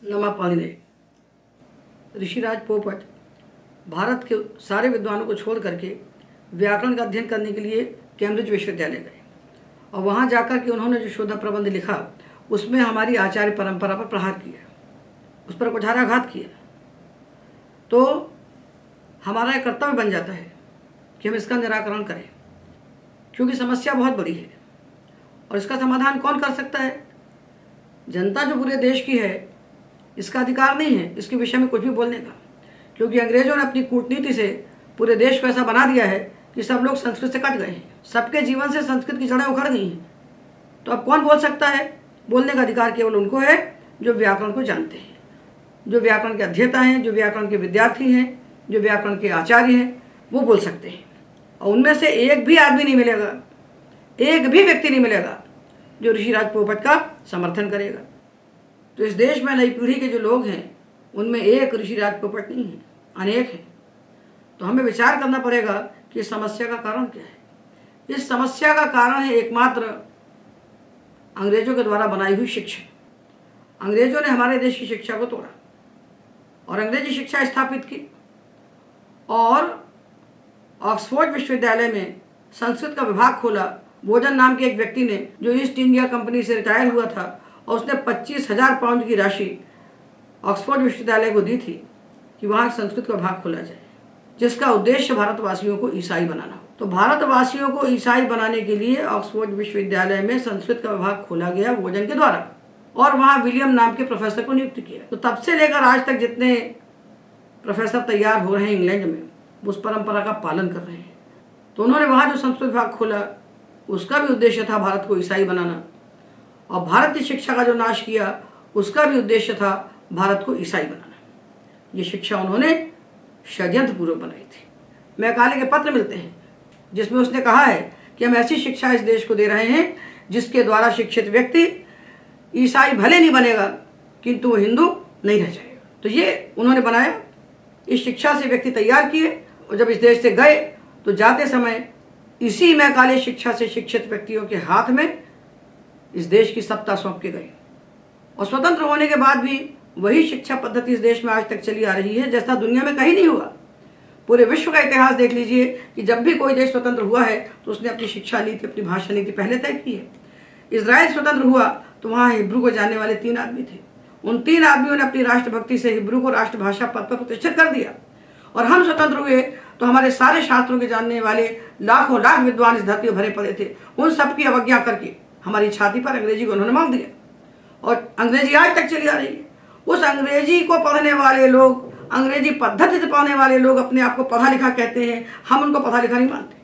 नमा पाणिनि। ऋषिराज पोपट भारत के सारे विद्वानों को छोड़ करके व्याकरण का अध्ययन करने के लिए कैम्ब्रिज विश्वविद्यालय गए और वहाँ जाकर के उन्होंने जो शोध प्रबंध लिखा उसमें हमारी आचार्य परंपरा पर प्रहार किया, उस पर कुठाराघात किया। तो हमारा एक कर्तव्य बन जाता है कि हम इसका निराकरण करें, क्योंकि समस्या बहुत बड़ी है और इसका समाधान कौन कर सकता है? जनता जो पूरे देश की है, इसका अधिकार नहीं है इसके विषय में कुछ भी बोलने का, क्योंकि अंग्रेजों ने अपनी कूटनीति से पूरे देश को ऐसा बना दिया है कि सब लोग संस्कृत से कट गए हैं, सबके जीवन से संस्कृत की जड़ें उखड़ गई हैं। तो अब कौन बोल सकता है? बोलने का अधिकार केवल उनको है जो व्याकरण को जानते हैं, जो व्याकरण के अध्येता हैं, जो व्याकरण के विद्यार्थी हैं, जो व्याकरण के आचार्य हैं, वो बोल सकते हैं। और उनमें से एक भी आदमी नहीं मिलेगा, एक भी व्यक्ति नहीं मिलेगा जो ऋषिराज पोपट का समर्थन करेगा। तो इस देश में नई पीढ़ी के जो लोग हैं उनमें एक ऋषिराज पोपट नहीं है, अनेक हैं। तो हमें विचार करना पड़ेगा कि इस समस्या का कारण क्या है। इस समस्या का कारण है एकमात्र अंग्रेजों के द्वारा बनाई हुई शिक्षा। अंग्रेजों ने हमारे देश की शिक्षा को तोड़ा और अंग्रेजी शिक्षा स्थापित की और ऑक्सफोर्ड विश्वविद्यालय में संस्कृत का विभाग खोला। बोजन नाम के एक व्यक्ति ने, जो ईस्ट इंडिया कंपनी से रिटायर हुआ था, और उसने 25,000 पाउंड की राशि ऑक्सफोर्ड विश्वविद्यालय को दी थी कि वहाँ संस्कृत का विभाग खोला जाए, जिसका उद्देश्य भारतवासियों को ईसाई बनाना हो। तो भारतवासियों को ईसाई बनाने के लिए ऑक्सफोर्ड विश्वविद्यालय में संस्कृत का विभाग खोला गया बोजन के द्वारा, और वहाँ विलियम नाम के प्रोफेसर को नियुक्त किया। तो तब से लेकर आज तक जितने प्रोफेसर तैयार हो रहे हैं इंग्लैंड में, उस परंपरा का पालन कर रहे हैं। तो उन्होंने वहाँ जो संस्कृत विभाग खोला उसका भी उद्देश्य था भारत को ईसाई बनाना, और भारत की शिक्षा का जो नाश किया उसका भी उद्देश्य था भारत को ईसाई बनाना। ये शिक्षा उन्होंने षड्यंत्र पूर्वक बनाई थी। मैकाले के पत्र मिलते हैं जिसमें उसने कहा है कि हम ऐसी शिक्षा इस देश को दे रहे हैं जिसके द्वारा शिक्षित व्यक्ति ईसाई भले नहीं बनेगा किंतु वो हिंदू नहीं रह जाएगा। तो ये उन्होंने बनाया, इस शिक्षा से व्यक्ति तैयार किए, और जब इस देश से गए तो जाते समय इसी मैकाले शिक्षा से शिक्षित व्यक्तियों के हाथ में इस देश की सत्ता सौंप के गए। और स्वतंत्र होने के बाद भी वही शिक्षा पद्धति इस देश में आज तक चली आ रही है, जैसा दुनिया में कहीं नहीं हुआ। पूरे विश्व का इतिहास देख लीजिए कि जब भी कोई देश स्वतंत्र हुआ है तो उसने अपनी शिक्षा नीति, अपनी भाषा नीति पहले तय की है। इजराइल स्वतंत्र हुआ तो वहाँ हिब्रू को जानने वाले 3 आदमी थे। उन 3 आदमियों ने अपनी राष्ट्रभक्ति से हिब्रू को राष्ट्रभाषा पद पर प्रतिष्ठित कर दिया। और हम स्वतंत्र हुए तो हमारे सारे शास्त्रों के जानने वाले लाखों लाख विद्वान इस धरती पर भरे पड़े थे। उन सबकी अवज्ञा करके हमारी छाती पर अंग्रेजी को उन्होंने मार दिया, और अंग्रेजी आज तक चली आ रही है। उस अंग्रेजी को पढ़ने वाले लोग, अंग्रेजी पद्धति से पढ़ने वाले लोग अपने आप को पढ़ा लिखा कहते हैं, हम उनको पढ़ा लिखा नहीं मानते।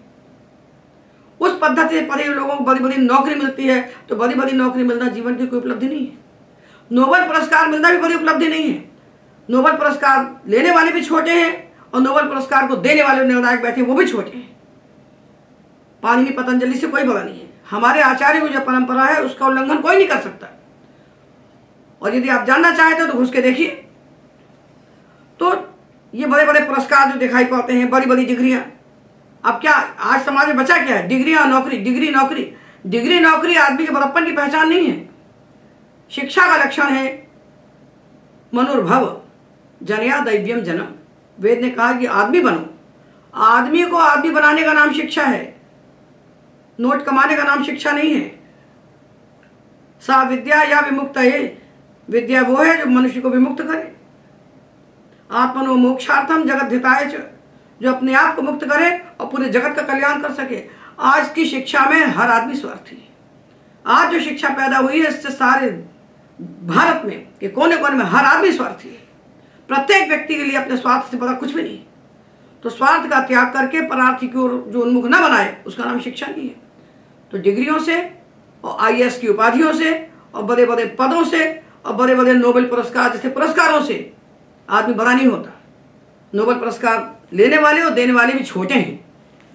उस पद्धति से पढ़े लोगों को बड़ी बड़ी नौकरी मिलती है, तो बड़ी बड़ी नौकरी मिलना जीवन की कोई उपलब्धि नहीं है। नोबेल पुरस्कार मिलना भी बड़ी उपलब्धि नहीं है। नोबेल पुरस्कार लेने वाले भी छोटे हैं और नोबेल पुरस्कार को देने वाले निर्णायक बैठे वो भी छोटे हैं। पाणिनि पतंजलि से कोई बड़ा नहीं है। हमारे आचार्य की जो परंपरा है उसका उल्लंघन कोई नहीं कर सकता। और यदि आप जानना चाहते हो तो घुस के देखिए, तो ये बड़े बड़े पुरस्कार जो दिखाई पड़ते हैं, बड़ी बड़ी डिग्रियां, अब क्या आज समाज में बचा क्या है? डिग्रियां, नौकरी, डिग्री नौकरी। डिग्री नौकरी आदमी के बड़प्पन की पहचान नहीं है। शिक्षा का लक्षण है मनुर्भव जनया दैव्यम जन्म। वेद ने कहा कि आदमी बनो। आदमी को आदमी बनाने का नाम शिक्षा है, नोट कमाने का नाम शिक्षा नहीं है। सा विद्या या विमुक्त है, विद्या वो है जो मनुष्य को विमुक्त करे। आत्मनो मोक्षार्थम जगत हिताय च, जो अपने आप को मुक्त करे और पूरे जगत का कल्याण कर सके। आज की शिक्षा में हर आदमी स्वार्थी है। आज जो शिक्षा पैदा हुई है इससे सारे भारत में के कोने कोने में हर आदमी स्वार्थी है। प्रत्येक व्यक्ति के लिए अपने स्वार्थ से बड़ा कुछ भी नहीं। तो स्वार्थ का त्याग करके परार्थी की ओर जो उन्मुख न बनाए उसका नाम शिक्षा नहीं है। तो डिग्रियों से और IAS की उपाधियों से और बड़े बड़े पदों से और बड़े बड़े नोबेल पुरस्कार जैसे पुरस्कारों से आदमी बड़ा नहीं होता। नोबेल पुरस्कार लेने वाले और देने वाले भी छोटे हैं।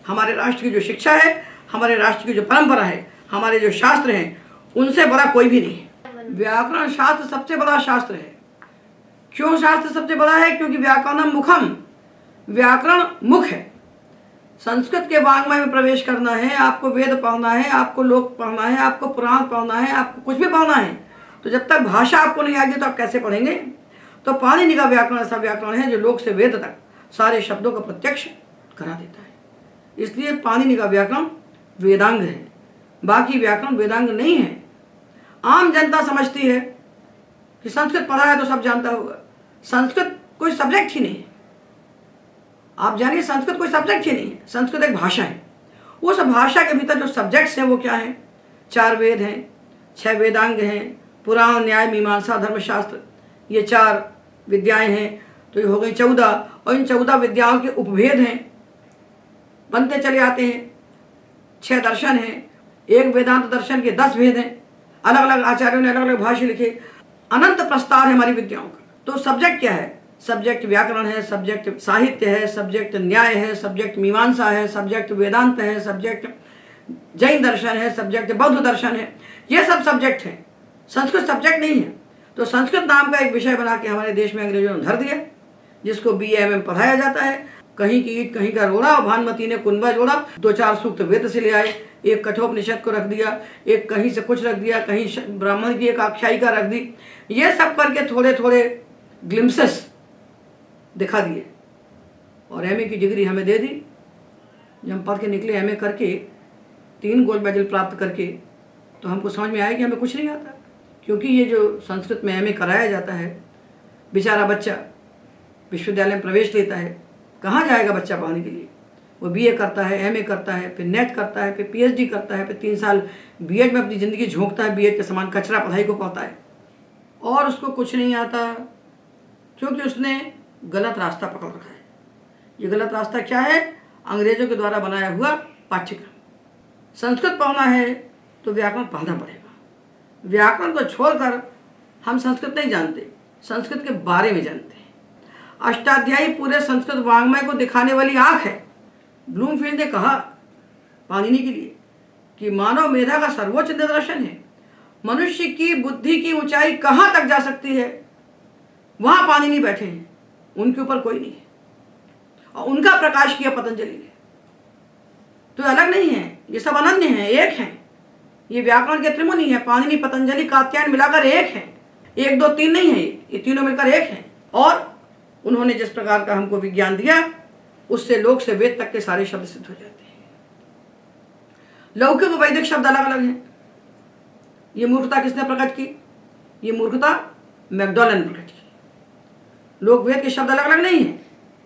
हमारे राष्ट्र की जो शिक्षा है, हमारे राष्ट्र की जो परंपरा है, हमारे जो शास्त्र हैं, उनसे बड़ा कोई भी नहीं है। व्याकरण शास्त्र सबसे बड़ा शास्त्र है। क्यों शास्त्र सबसे बड़ा है? क्योंकि व्याकरणम मुखम, व्याकरण मुख है। संस्कृत के वाङ्मय में प्रवेश करना है, आपको वेद पढ़ना है, आपको लोक पढ़ना है, आपको पुराण पढ़ना है, आपको कुछ भी पढ़ना है, तो जब तक भाषा आपको नहीं आएगी तो आप कैसे पढ़ेंगे? तो पाणिनि का व्याकरण ऐसा व्याकरण है जो लोक से वेद तक सारे शब्दों का प्रत्यक्ष करा देता है। इसलिए पाणिनि का व्याकरण वेदांग है, बाकी व्याकरण वेदांग नहीं है। आम जनता समझती है कि संस्कृत पढ़ा है तो सब जानता होगा। संस्कृत कोई सब्जेक्ट ही नहीं है। आप जानिए, संस्कृत कोई सब्जेक्ट ही नहीं है। संस्कृत एक भाषा है। उस भाषा के भीतर जो सब्जेक्ट्स हैं वो क्या हैं? 4 वेद हैं, 6 वेदांग हैं, पुराण, न्याय, मीमांसा, धर्मशास्त्र, ये 4 विद्याएं हैं। तो ये हो गई 14, और इन 14 विद्याओं के उपभेद हैं, बनते चले आते हैं। 6 दर्शन हैं, एक वेदांत दर्शन के 10 भेद हैं। अलग अलग आचार्यों ने अलग अलग भाष्य लिखे। अनंत प्रस्तार है हमारी विद्याओं का। तो सब्जेक्ट क्या है? सब्जेक्ट व्याकरण है, सब्जेक्ट साहित्य है, सब्जेक्ट न्याय है, सब्जेक्ट मीमांसा है, सब्जेक्ट वेदांत है, सब्जेक्ट जैन दर्शन है, सब्जेक्ट बौद्ध दर्शन है। ये सब सब्जेक्ट हैं। संस्कृत सब्जेक्ट नहीं है। तो संस्कृत नाम का एक विषय बना के हमारे देश में अंग्रेजों ने धर दिया, जिसको BA में पढ़ाया जाता है। कहीं की ईंट कहीं का रोड़ा, और भानुमति ने कुंभा जोड़ा। 2-4 सूक्त वेद से ले आए, एक कठोपनिषद को रख दिया, एक कहीं से कुछ रख दिया, कहीं ब्राह्मण की एक आख्यायिका रख दी। ये सब करके थोड़े थोड़े ग्लिम्सेस दिखा दिए, और MA की डिग्री हमें दे दी। जब हम पढ़ के निकले MA करके, 3 गोल्ड मेडल प्राप्त करके, तो हमको समझ में आया कि हमें कुछ नहीं आता। क्योंकि ये जो संस्कृत में MA कराया जाता है, बेचारा बच्चा विश्वविद्यालय में प्रवेश लेता है, कहाँ जाएगा बच्चा पढ़ने के लिए? वो BA करता है, MA करता है, फिर नेट करता है, फिर PhD करता है, फिर 3 साल B.Ed में अपनी ज़िंदगी झोंकता है, B.Ed के समान कचरा पढ़ाई को पढ़ता है, और उसको कुछ नहीं आता, क्योंकि उसने गलत रास्ता पकड़ रखा है। ये गलत रास्ता क्या है? अंग्रेजों के द्वारा बनाया हुआ पाठ्यक्रम। संस्कृत पढ़ना है तो व्याकरण पढ़ना पड़ेगा। व्याकरण को छोड़कर हम संस्कृत नहीं जानते, संस्कृत के बारे में जानते हैं। अष्टाध्यायी पूरे संस्कृत वाङ्मय को दिखाने वाली आँख है। ब्लूमफील्ड ने कहा पाणिनि के लिए कि मानव मेधा का सर्वोच्च निदर्शन है। मनुष्य की बुद्धि की ऊंचाई कहाँ तक जा सकती है, वहाँ पाणिनि बैठे हैं, उनके ऊपर कोई नहीं है। और उनका प्रकाश किया पतंजलि ने। तो अलग नहीं है, ये सब अनन्य हैं, एक हैं। ये व्याकरण के त्रिमुनि है, पाणिनि, पतंजलि, कात्यायन मिलाकर एक हैं। 1 2 3 नहीं है, ये तीनों मिलकर एक हैं। और उन्होंने जिस प्रकार का हमको विज्ञान दिया, उससे लोक से वेद तक के सारे शब्द सिद्ध हो जाते हैं। लौकिक वैदिक शब्द अलग अलग हैं। ये मूर्खता किसने प्रकट की? ये मूर्खता मैकडॉनल्ड ने प्रकट की। लोक वेद के शब्द अलग अलग नहीं है।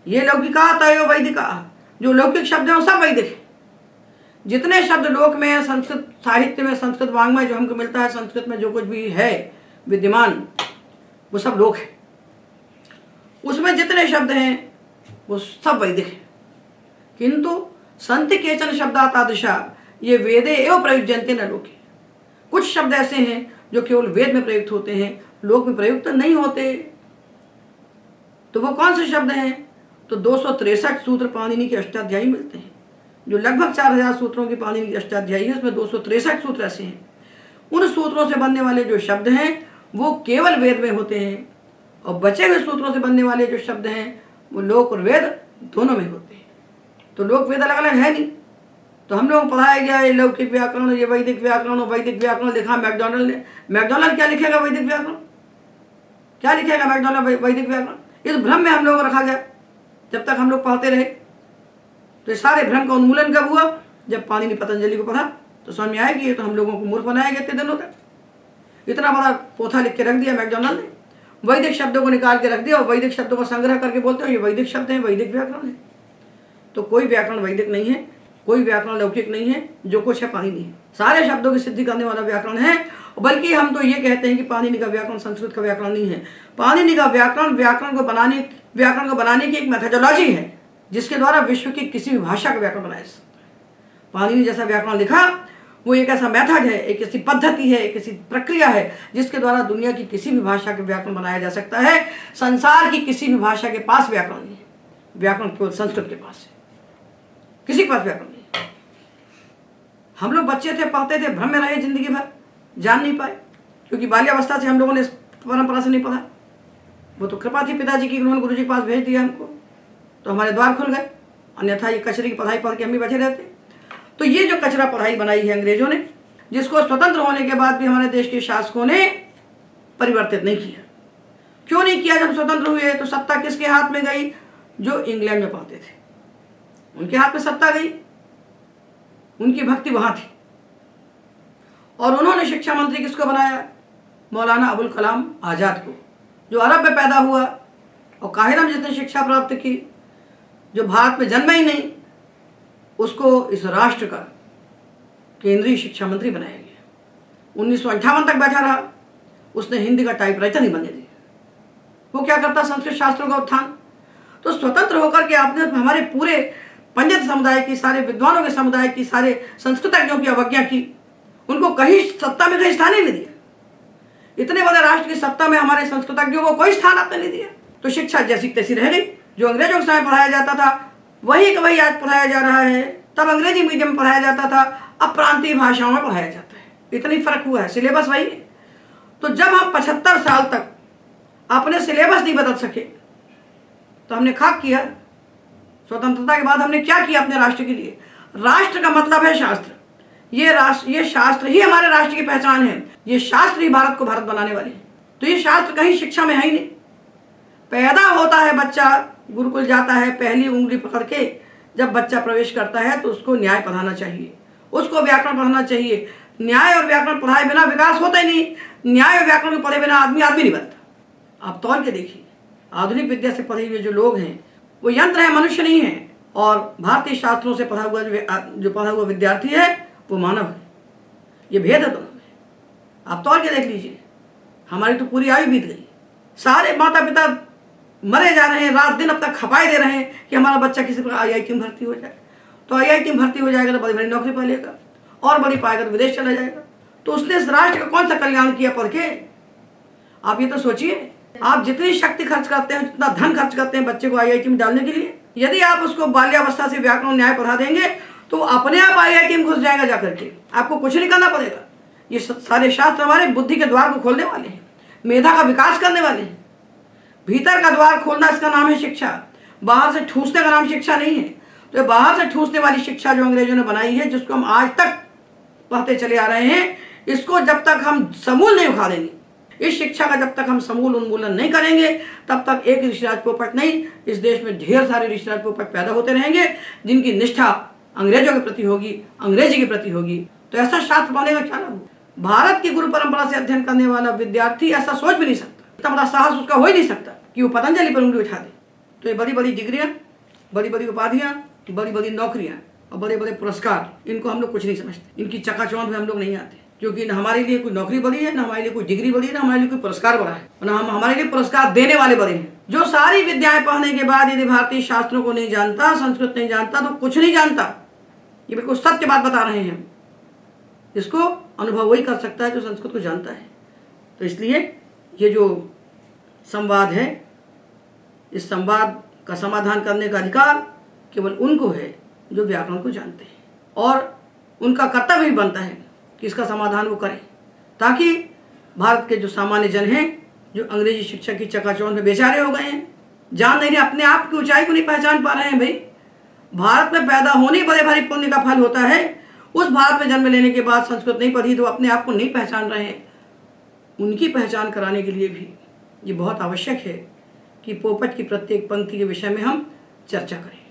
ये लौकिका तयो वैदिका, जो लौकिक शब्द है वो सब वैदिक है। जितने शब्द लोक में है, संस्कृत साहित्य में, संस्कृत वाङ्मय जो हमको मिलता है, संस्कृत में जो कुछ भी है विद्यमान, वो सब लोक है। उसमें जितने शब्द हैं वो सब वैदिक है। किंतु संति केचन शब्दा तादृशा ये वेदे एवं प्रयुज्यन्ते न लोके। कुछ शब्द ऐसे हैं जो केवल वेद में प्रयुक्त होते हैं, लोक में प्रयुक्त नहीं होते। तो वो कौन से शब्द हैं? तो 263 सूत्र पाणिनि के अष्टाध्यायी मिलते हैं, जो लगभग 4000 सूत्रों की पाणिनि की अष्टाध्यायी है। उसमें 263 सूत्र ऐसे हैं। उन सूत्रों से बनने वाले जो शब्द हैं वो केवल वेद में होते हैं, और बचे हुए सूत्रों से बनने वाले जो शब्द हैं वो लोक और वेद दोनों में होते हैं। तो लोक वेद अलग अलग है नहीं। तो हम लोगों को पढ़ाया गया ये लौकिक व्याकरण, ये वैदिक व्याकरण, और वैदिक व्याकरण लिखा मैकडॉनल्ड ने। मैकडॉनल्ड क्या लिखेगा वैदिक व्याकरण? क्या लिखेगा मैकडॉनल्ड वैदिक व्याकरण? इस भ्रम में हम लोग रखा गया जब तक हम लोग पढ़ते रहे। तो ये सारे भ्रम का उन्मूलन कब हुआ? जब पाणिनि पतंजलि को पढ़ा तो समझ में आया कि ये तो हम लोगों को मूर्ख बनाया गया इतने दिनों तक। इतना बड़ा पोथा लिख के रख दिया मैकडॉनल्ड ने, वैदिक शब्दों को निकाल के रख दिया, और वैदिक शब्दों को संग्रह करके बोलते हो ये वैदिक शब्द हैं, वैदिक व्याकरण है। तो कोई व्याकरण वैदिक नहीं है, कोई व्याकरण लौकिक नहीं है। जो कुछ है पाणिनि है, सारे शब्दों की सिद्धि करने वाला व्याकरण है। बल्कि हम तो ये कहते हैं कि पाणिनि का व्याकरण संस्कृत का व्याकरण नहीं है। पाणिनि का व्याकरण व्याकरण को बनाने की एक मेथोडोलॉजी है, जिसके द्वारा विश्व की किसी भी भाषा का व्याकरण बनाया जा सकता है। पाणिनि जैसा व्याकरण लिखा वो एक ऐसा मेथड है, एक ऐसी पद्धति है, एक ऐसी प्रक्रिया है जिसके द्वारा दुनिया की किसी भी भाषा के व्याकरण बनाया जा सकता है। संसार की किसी भी भाषा के पास व्याकरण नहीं है, व्याकरण केवल संस्कृत के पास है, किसी के पास व्याकरण नहीं है। हम लोग बच्चे थे, पढ़ते थे, भ्रम में रहे जिंदगी भर, जान नहीं पाए, क्योंकि बाल्यावस्था से हम लोगों ने इस परंपरा से नहीं पढ़ा। वो तो कृपा थी पिताजी की, उन्होंने गुरु जी के पास भेज दिया हमको, तो हमारे द्वार खुल गए। अन्यथा ये कचरे की पढ़ाई पढ़ के हम भी बैठे रहते। तो ये जो कचरा पढ़ाई बनाई है अंग्रेजों ने, जिसको स्वतंत्र होने के बाद भी हमारे देश के शासकों ने परिवर्तित नहीं किया। क्यों नहीं किया? जब स्वतंत्र हुए तो सत्ता किसके हाथ में गई? जो इंग्लैंड में पढ़ते थे उनके हाथ में सत्ता गई, उनकी भक्ति वहां थी। और उन्होंने शिक्षा मंत्री किसको बनाया? मौलाना अबुल कलाम आज़ाद को, जो अरब में पैदा हुआ और काहिरा में जिसने शिक्षा प्राप्त की, जो भारत में जन्मा ही नहीं, उसको इस राष्ट्र का केंद्रीय शिक्षा मंत्री बनाया गया। 1958 तक बैठा रहा, उसने हिंदी का टाइपराइटर नहीं बनने दिया। वो क्या करता? संस्कृत शास्त्रों का उत्थान। तो स्वतंत्र होकर के आपने हमारे पूरे पंडित समुदाय की, सारे विद्वानों के समुदाय की, सारे संस्कृतज्ञों की अवज्ञा की, उनको कहीं सत्ता में कहीं स्थान ही नहीं दिया। इतने बड़े राष्ट्र की सत्ता में हमारे संस्कृतज्ञों को कोई स्थान आपने नहीं दिया। तो शिक्षा जैसी तैसी रह गई। जो अंग्रेजों के समय पढ़ाया जाता था वही वही आज पढ़ाया जा रहा है। तब अंग्रेजी मीडियम में पढ़ाया जाता था, अब प्रांतीय भाषाओं में पढ़ाया जाता है। इतनी फर्क हुआ है, सिलेबस वही है। तो जब हम 75 साल तक अपने सिलेबस नहीं बदल सके तो हमने खाक किया। स्वतंत्रता के बाद हमने क्या किया अपने राष्ट्र के लिए? राष्ट्र का मतलब है शास्त्र। ये शास्त्र ही हमारे राष्ट्र की पहचान है। ये शास्त्र ही भारत को भारत बनाने वाले हैं। तो ये शास्त्र कहीं शिक्षा में है ही नहीं। पैदा होता है बच्चा, गुरुकुल जाता है, पहली उंगली पकड़ के जब बच्चा प्रवेश करता है तो उसको न्याय पढ़ाना चाहिए, उसको व्याकरण पढ़ाना चाहिए। न्याय और व्याकरण पढ़ाए बिना विकास होता ही नहीं। न्याय और व्याकरण को पढ़े बिना आदमी नहीं बनता। आप तौल के देखिए, आधुनिक विद्या से पढ़े हुए जो लोग हैं वो यंत्र है, मनुष्य नहीं है। और भारतीय शास्त्रों से पढ़ा हुआ जो पढ़ा हुआ विद्यार्थी है वो मानव है। ये भेद है दोनों में। आप तौल के देख लीजिए, हमारी तो पूरी आयु बीत गई। सारे माता पिता मरे जा रहे हैं, रात दिन अब तक खपाए दे रहे हैं कि हमारा बच्चा किसी प्रकार IIT में भर्ती हो जाए। तो IIT में भर्ती हो जाएगा तो बड़ी बड़ी नौकरी पा लेगा, और बड़ी पाएगा तो विदेश चला जाएगा। तो उसने इस राष्ट्र का कौन सा कल्याण किया पढ़ के? आप ये तो सोचिए। आप जितनी शक्ति खर्च करते हैं, जितना धन खर्च करते हैं बच्चे को IIT में डालने के लिए, यदि आप उसको बाल्यावस्था से व्याकरण न्याय पढ़ा देंगे तो अपने आप IIT में घुस जाएगा जाकर के। आपको कुछ नहीं करना पड़ेगा। ये सारे शास्त्र हमारे बुद्धि के द्वार को खोलने वाले हैं, मेधा का विकास करने वाले हैं। भीतर का द्वार खोलना, इसका नाम है शिक्षा। बाहर से ठूसने का नाम शिक्षा नहीं है। तो बाहर से ठूसने वाली शिक्षा जो अंग्रेजों ने बनाई है, जिसको हम आज तक पढ़ते चले आ रहे हैं, इसको जब तक हम समूल नहीं उखाड़ेंगे, इस शिक्षा का जब तक हम समूल उन्मूलन नहीं करेंगे, तब तक एक ऋषिराज पोपट नहीं, इस देश में ढेर सारे ऋषिराज पोपट पैदा होते रहेंगे जिनकी निष्ठा अंग्रेजों के प्रति होगी, अंग्रेजी के प्रति होगी। तो ऐसा शास्त्र पढ़ने का क्या लाभ? भारत की गुरु परंपरा से अध्ययन करने वाला विद्यार्थी ऐसा सोच भी नहीं सकता। इतना बड़ा साहस उसका हो ही नहीं सकता कि वो पतंजलि पर उंगली उठा दे। तो ये बड़ी बड़ी डिग्रियां, बड़ी बड़ी उपाधियां, बड़ी बड़ी नौकरियां और बड़े बड़े पुरस्कार, इनको हम लोग कुछ नहीं समझते। इनकी चकाचौंध में हम लोग नहीं आते, क्योंकि न हमारे लिए कोई नौकरी बड़ी है, न हमारे लिए कोई डिग्री बड़ी है, न हमारे लिए कोई पुरस्कार बड़ा है, न हम हमारे लिए पुरस्कार देने वाले बड़े हैं। जो सारी विद्याएं पढ़ने के बाद यदि भारतीय शास्त्रों को नहीं जानता, संस्कृत नहीं जानता, तो कुछ नहीं जानता। ये बिल्कुल सत्य बात बता रहे हैं। इसको अनुभव वही कर सकता है जो संस्कृत को जानता है। तो इसलिए ये जो संवाद है, इस संवाद का समाधान करने का अधिकार केवल उनको है जो व्याकरण को जानते हैं, और उनका कर्तव्य भी बनता है कि इसका समाधान वो करें, ताकि भारत के जो सामान्य जन हैं, जो अंग्रेजी शिक्षा की चकाचौंध में बेचारे हो गए हैं, जान नहीं रहे, अपने आप की ऊंचाई को नहीं पहचान पा रहे हैं। भाई, भारत में पैदा होने बड़े भारी पुण्य का फल होता है। उस भारत में जन्म लेने के बाद संस्कृत नहीं पढ़ी तो अपने आप को नहीं पहचान रहे हैं। उनकी पहचान कराने के लिए भी ये बहुत आवश्यक है कि पोपट की प्रत्येक पंक्ति के विषय में हम चर्चा करें।